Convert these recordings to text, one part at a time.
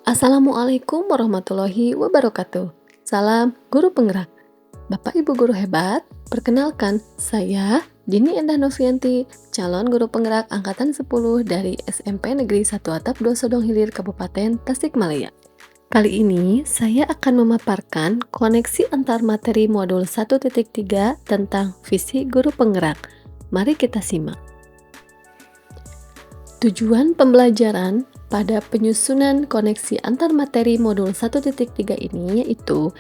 Assalamualaikum warahmatullahi wabarakatuh. Salam guru penggerak. Bapak Ibu guru hebat, perkenalkan saya Dini Endah Novianti, calon guru penggerak angkatan 10 dari SMP Negeri 1 Atap 2 Sodong Hilir Kabupaten Tasikmalaya. Kali ini saya akan memaparkan koneksi antar materi modul 1.3 tentang visi guru penggerak. Mari kita simak. Tujuan pembelajaran pada penyusunan koneksi antar materi modul 1.3 ini yaitu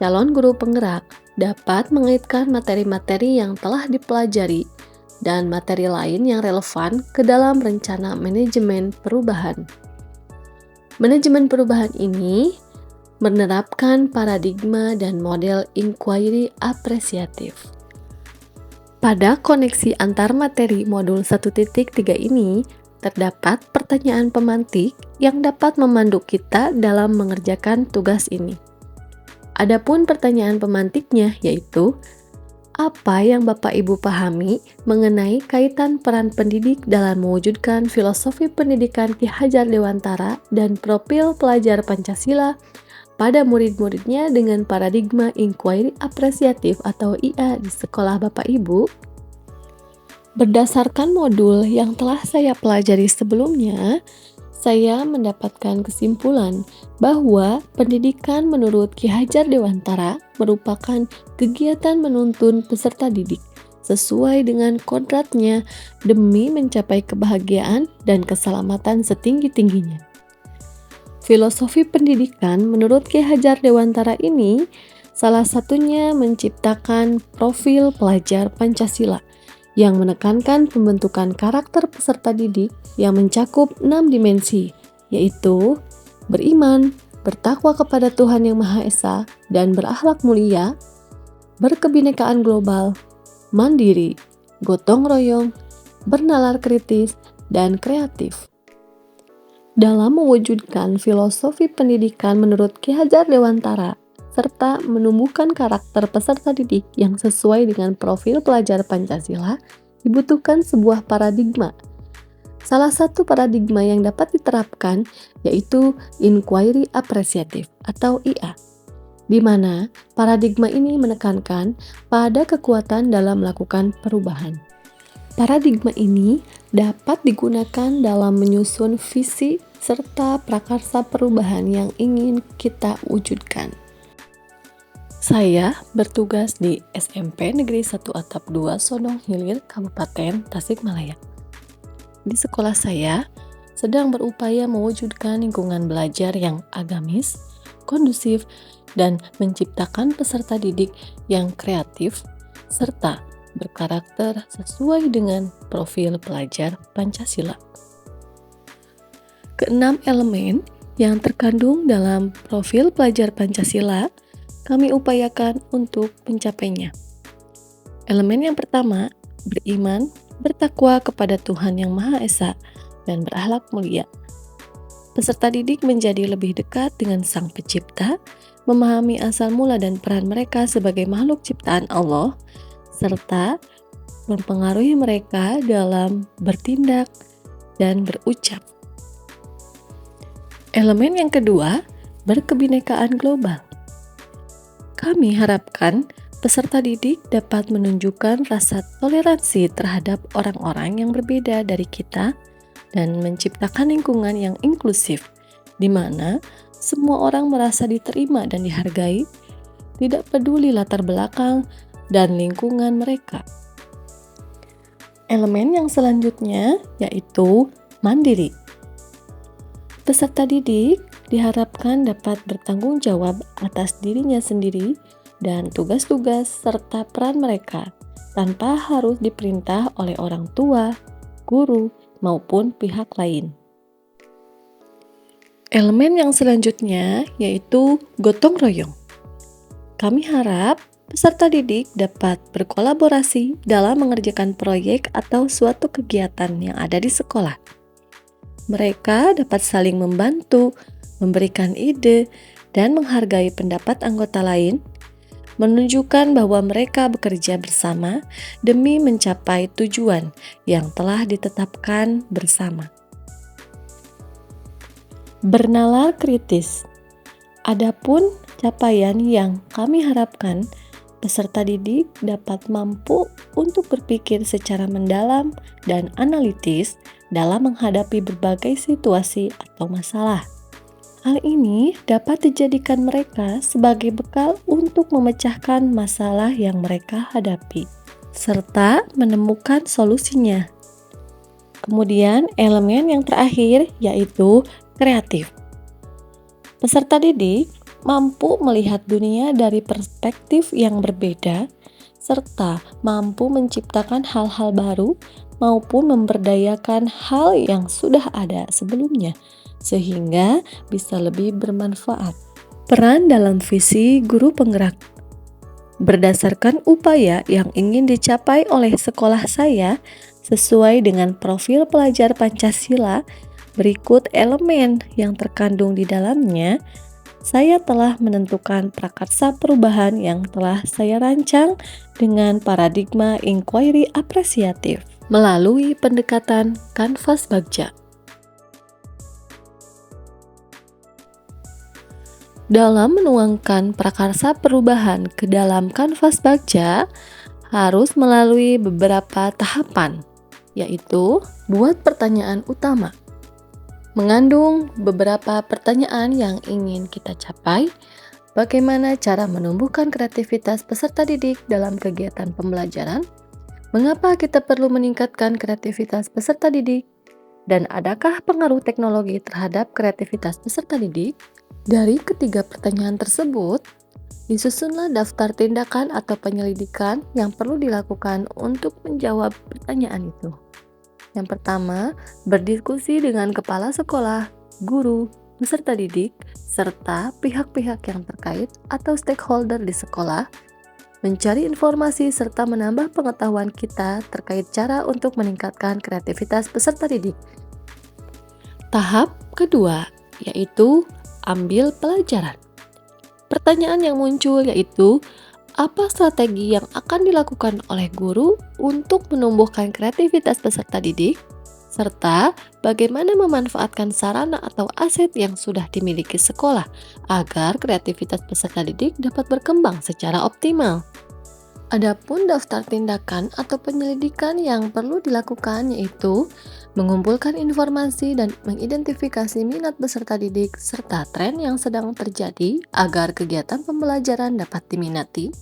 calon guru penggerak dapat mengaitkan materi-materi yang telah dipelajari dan materi lain yang relevan ke dalam rencana manajemen perubahan. Manajemen perubahan ini menerapkan paradigma dan model inquiry apresiatif. Pada koneksi antar materi modul 1.3 ini, terdapat pertanyaan pemantik yang dapat memandu kita dalam mengerjakan tugas ini. Adapun pertanyaan pemantiknya yaitu, apa yang Bapak Ibu pahami mengenai kaitan peran pendidik dalam mewujudkan filosofi pendidikan Ki Hajar Dewantara dan profil pelajar Pancasila pada murid-muridnya dengan paradigma inquiry apresiatif atau IA di sekolah Bapak Ibu? Berdasarkan modul yang telah saya pelajari sebelumnya, saya mendapatkan kesimpulan bahwa pendidikan menurut Ki Hajar Dewantara merupakan kegiatan menuntun peserta didik sesuai dengan kodratnya demi mencapai kebahagiaan dan keselamatan setinggi-tingginya. Filosofi pendidikan menurut Ki Hajar Dewantara ini salah satunya menciptakan profil pelajar Pancasila yang menekankan pembentukan karakter peserta didik yang mencakup 6 dimensi, yaitu beriman, bertakwa kepada Tuhan Yang Maha Esa, dan berakhlak mulia, berkebinekaan global, mandiri, gotong royong, bernalar kritis, dan kreatif. Dalam mewujudkan filosofi pendidikan menurut Ki Hajar Dewantara, serta menumbuhkan karakter peserta didik yang sesuai dengan profil pelajar Pancasila, dibutuhkan sebuah paradigma. Salah satu paradigma yang dapat diterapkan yaitu inquiry apresiatif atau IA, di mana paradigma ini menekankan pada kekuatan dalam melakukan perubahan. Paradigma ini dapat digunakan dalam menyusun visi serta prakarsa perubahan yang ingin kita wujudkan. Saya bertugas di SMP Negeri 1 Atap 2 Sodong Hilir, Kabupaten Tasikmalaya. Di sekolah saya sedang berupaya mewujudkan lingkungan belajar yang agamis, kondusif, dan menciptakan peserta didik yang kreatif, serta berkarakter sesuai dengan profil pelajar Pancasila. Keenam elemen yang terkandung dalam profil pelajar Pancasila kami upayakan untuk mencapainya. Elemen yang pertama, beriman, bertakwa kepada Tuhan Yang Maha Esa, dan berakhlak mulia. Peserta didik menjadi lebih dekat dengan Sang Pencipta, memahami asal mula dan peran mereka sebagai makhluk ciptaan Allah, serta mempengaruhi mereka dalam bertindak dan berucap. Elemen yang kedua, berkebinekaan global. Kami harapkan peserta didik dapat menunjukkan rasa toleransi terhadap orang-orang yang berbeda dari kita dan menciptakan lingkungan yang inklusif, di mana semua orang merasa diterima dan dihargai, tidak peduli latar belakang dan lingkungan mereka. Elemen yang selanjutnya yaitu mandiri. Peserta didik diharapkan dapat bertanggung jawab atas dirinya sendiri dan tugas-tugas serta peran mereka tanpa harus diperintah oleh orang tua, guru, maupun pihak lain. Elemen yang selanjutnya yaitu gotong royong. Kami harap peserta didik dapat berkolaborasi dalam mengerjakan proyek atau suatu kegiatan yang ada di sekolah. Mereka dapat saling membantu, memberikan ide, dan menghargai pendapat anggota lain, menunjukkan bahwa mereka bekerja bersama demi mencapai tujuan yang telah ditetapkan bersama. bernalar kritis. Adapun capaian yang kami harapkan, peserta didik dapat mampu untuk berpikir secara mendalam dan analitis dalam menghadapi berbagai situasi atau masalah. Hal ini dapat dijadikan mereka sebagai bekal untuk memecahkan masalah yang mereka hadapi, serta menemukan solusinya. Kemudian elemen yang terakhir yaitu kreatif. Peserta didik mampu melihat dunia dari perspektif yang berbeda, serta mampu menciptakan hal-hal baru maupun memberdayakan hal yang sudah ada sebelumnya, sehingga bisa lebih bermanfaat. Peran dalam visi guru penggerak. Berdasarkan upaya yang ingin dicapai oleh sekolah saya sesuai dengan profil pelajar Pancasila, berikut elemen yang terkandung di dalamnya. Saya telah menentukan prakarsa perubahan yang telah saya rancang dengan paradigma inquiry apresiatif melalui pendekatan kanvas bagja. Dalam menuangkan prakarsa perubahan ke dalam kanvas bagja, harus melalui beberapa tahapan, yaitu buat pertanyaan utama. Mengandung beberapa pertanyaan yang ingin kita capai, bagaimana cara menumbuhkan kreativitas peserta didik dalam kegiatan pembelajaran, mengapa kita perlu meningkatkan kreativitas peserta didik, dan adakah pengaruh teknologi terhadap kreativitas peserta didik? Dari ketiga pertanyaan tersebut, disusunlah daftar tindakan atau penyelidikan yang perlu dilakukan untuk menjawab pertanyaan itu. Yang pertama, berdiskusi dengan kepala sekolah, guru, peserta didik, serta pihak-pihak yang terkait atau stakeholder di sekolah, mencari informasi serta menambah pengetahuan kita terkait cara untuk meningkatkan kreativitas peserta didik. Tahap kedua, yaitu ambil pelajaran. Pertanyaan yang muncul yaitu, apa strategi yang akan dilakukan oleh guru untuk menumbuhkan kreativitas peserta didik, serta bagaimana memanfaatkan sarana atau aset yang sudah dimiliki sekolah agar kreativitas peserta didik dapat berkembang secara optimal. Adapun daftar tindakan atau penyelidikan yang perlu dilakukan yaitu mengumpulkan informasi dan mengidentifikasi minat peserta didik serta tren yang sedang terjadi agar kegiatan pembelajaran dapat diminati,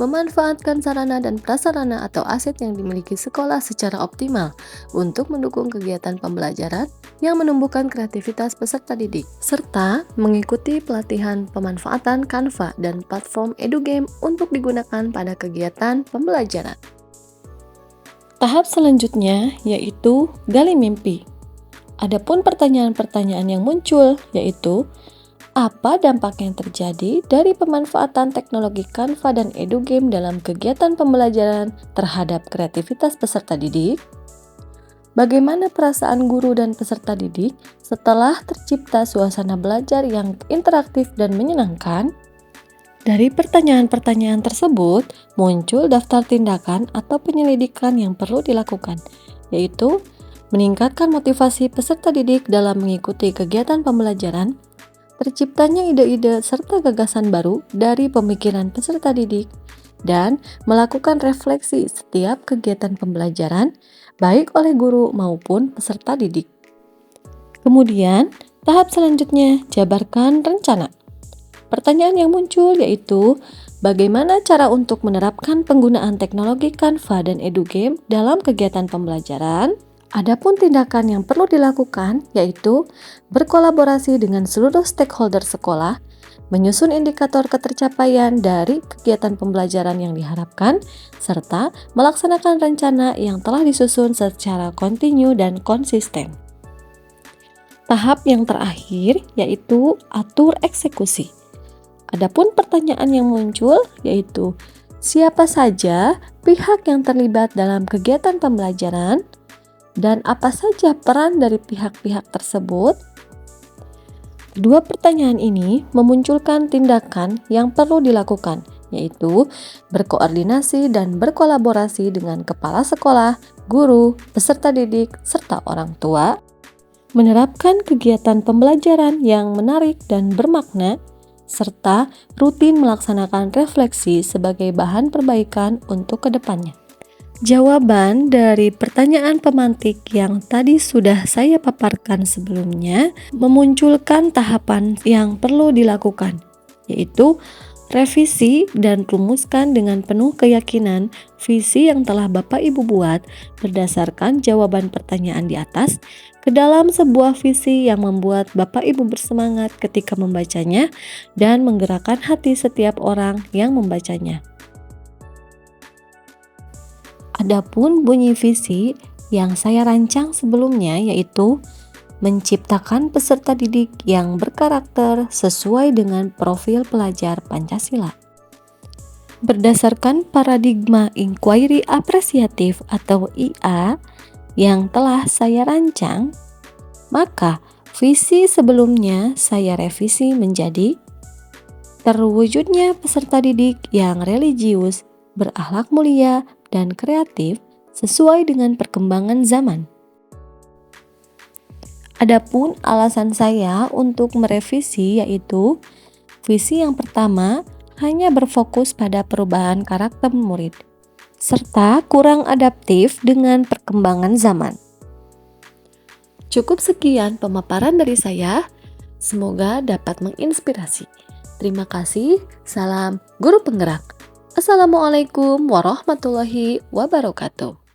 memanfaatkan sarana dan prasarana atau aset yang dimiliki sekolah secara optimal untuk mendukung kegiatan pembelajaran yang menumbuhkan kreativitas peserta didik, serta mengikuti pelatihan pemanfaatan Canva dan platform EduGame untuk digunakan pada kegiatan pembelajaran. Tahap selanjutnya yaitu gali mimpi. Adapun pertanyaan-pertanyaan yang muncul yaitu, apa dampak yang terjadi dari pemanfaatan teknologi Canva dan EduGame dalam kegiatan pembelajaran terhadap kreativitas peserta didik? Bagaimana perasaan guru dan peserta didik setelah tercipta suasana belajar yang interaktif dan menyenangkan? Dari pertanyaan-pertanyaan tersebut, muncul daftar tindakan atau penyelidikan yang perlu dilakukan, yaitu meningkatkan motivasi peserta didik dalam mengikuti kegiatan pembelajaran, terciptanya ide-ide serta gagasan baru dari pemikiran peserta didik, dan melakukan refleksi setiap kegiatan pembelajaran, baik oleh guru maupun peserta didik. Kemudian, tahap selanjutnya, jabarkan rencana. Pertanyaan yang muncul yaitu, bagaimana cara untuk menerapkan penggunaan teknologi Canva dan EduGame dalam kegiatan pembelajaran? Adapun tindakan yang perlu dilakukan yaitu berkolaborasi dengan seluruh stakeholder sekolah, menyusun indikator ketercapaian dari kegiatan pembelajaran yang diharapkan, serta melaksanakan rencana yang telah disusun secara kontinu dan konsisten. Tahap yang terakhir yaitu atur eksekusi. Adapun pertanyaan yang muncul yaitu, siapa saja pihak yang terlibat dalam kegiatan pembelajaran dan apa saja peran dari pihak-pihak tersebut? Kedua pertanyaan ini memunculkan tindakan yang perlu dilakukan, yaitu berkoordinasi dan berkolaborasi dengan kepala sekolah, guru, peserta didik, serta orang tua, menerapkan kegiatan pembelajaran yang menarik dan bermakna, serta rutin melaksanakan refleksi sebagai bahan perbaikan untuk kedepannya. Jawaban dari pertanyaan pemantik yang tadi sudah saya paparkan sebelumnya memunculkan tahapan yang perlu dilakukan, yaitu revisi dan rumuskan dengan penuh keyakinan visi yang telah Bapak Ibu buat berdasarkan jawaban pertanyaan di atas ke dalam sebuah visi yang membuat Bapak Ibu bersemangat ketika membacanya dan menggerakkan hati setiap orang yang membacanya. Adapun bunyi visi yang saya rancang sebelumnya yaitu menciptakan peserta didik yang berkarakter sesuai dengan profil pelajar Pancasila. Berdasarkan paradigma inquiry apresiatif atau IA yang telah saya rancang, maka visi sebelumnya saya revisi menjadi terwujudnya peserta didik yang religius, berakhlak mulia, dan kreatif sesuai dengan perkembangan zaman. Adapun alasan saya untuk merevisi yaitu visi yang pertama hanya berfokus pada perubahan karakter murid serta kurang adaptif dengan perkembangan zaman. Cukup sekian pemaparan dari saya, semoga dapat menginspirasi. Terima kasih, salam guru penggerak. Assalamualaikum warahmatullahi wabarakatuh.